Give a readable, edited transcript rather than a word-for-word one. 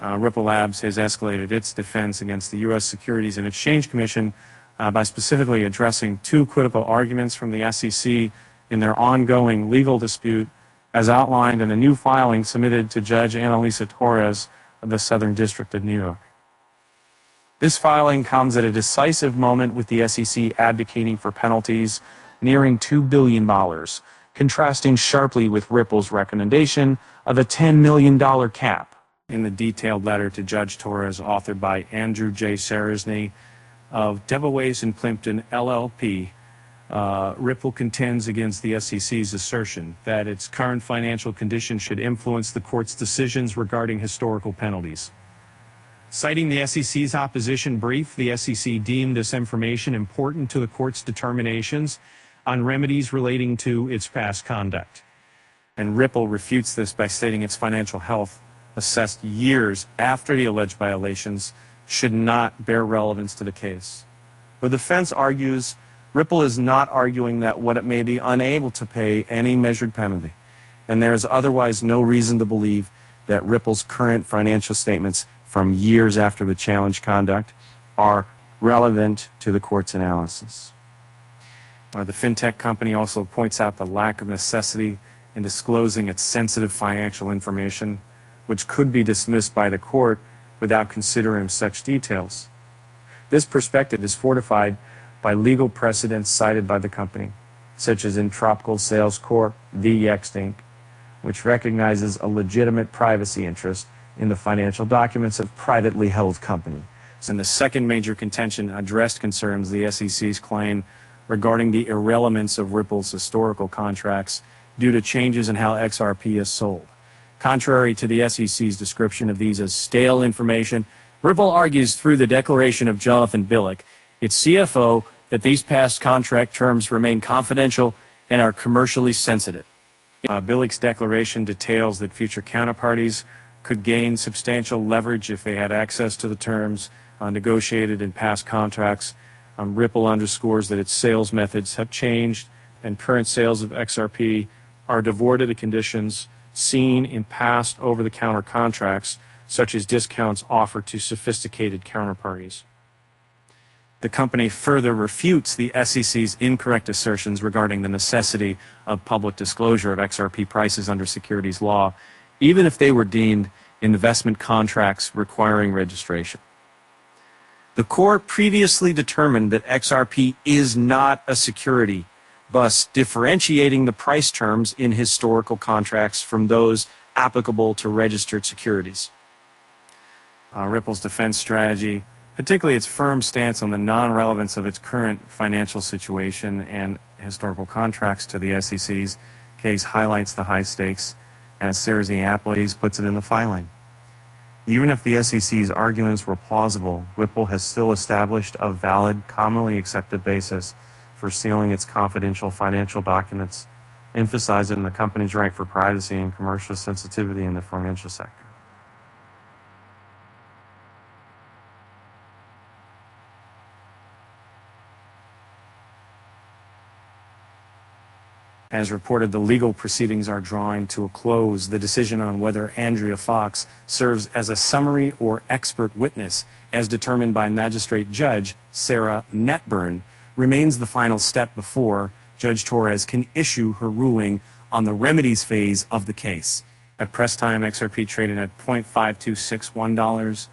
Ripple Labs has escalated its defense against the U.S. Securities and Exchange Commission by specifically addressing two critical arguments from the SEC in their ongoing legal dispute, as outlined in a new filing submitted to Judge Analisa Torres of the Southern District of New York. This filing comes at a decisive moment, with the SEC advocating for penalties nearing $2 billion, contrasting sharply with Ripple's recommendation of a $10 million cap. In the detailed letter to Judge Torres, authored by Andrew J. Sarasny of Devaways and Plimpton, LLP, Ripple contends against the SEC's assertion that its current financial condition should influence the court's decisions regarding historical penalties. Citing the SEC's opposition brief, the SEC deemed this information important to the court's determinations on remedies relating to its past conduct. And Ripple refutes this by stating its financial health, assessed years after the alleged violations, should not bear relevance to the case. The defense argues Ripple is not arguing that what it may be unable to pay any measured penalty, and there is otherwise no reason to believe that Ripple's current financial statements from years after the challenged conduct are relevant to the court's analysis. The fintech company also points out the lack of necessity in disclosing its sensitive financial information, which could be dismissed by the court without considering such details. This perspective is fortified by legal precedents cited by the company, such as in Tropical Sales Corp. v. Yext Inc., which recognizes a legitimate privacy interest in the financial documents of privately held company. And the second major contention addressed concerns the SEC's claim regarding the irrelevance of Ripple's historical contracts due to changes in how XRP is sold. Contrary to the SEC's description of these as stale information, Ripple argues through the declaration of Jonathan Billick, its CFO, that these past contract terms remain confidential and are commercially sensitive. Billick's declaration details that future counterparties could gain substantial leverage if they had access to the terms negotiated in past contracts. Ripple underscores that its sales methods have changed, and current sales of XRP are devoid of the conditions seen in past over-the-counter contracts, such as discounts offered to sophisticated counterparties. The company further refutes the SEC's incorrect assertions regarding the necessity of public disclosure of XRP prices under securities law, even if they were deemed investment contracts requiring registration. The court previously determined that XRP is not a security, thus differentiating the price terms in historical contracts from those applicable to registered securities. Ripple's defense strategy, particularly its firm stance on the non-relevance of its current financial situation and historical contracts to the SEC's case, highlights the high stakes, as Sarasny puts it in the filing. Even if the SEC's arguments were plausible, Ripple has still established a valid, commonly accepted basis for sealing its confidential financial documents, emphasizing the company's right for privacy and commercial sensitivity in the financial sector. As reported, the legal proceedings are drawing to a close. The decision on whether Andrea Fox serves as a summary or expert witness, as determined by Magistrate Judge Sarah Netburn, remains the final step before Judge Torres can issue her ruling on the remedies phase of the case. At press time, XRP traded at $0.5261.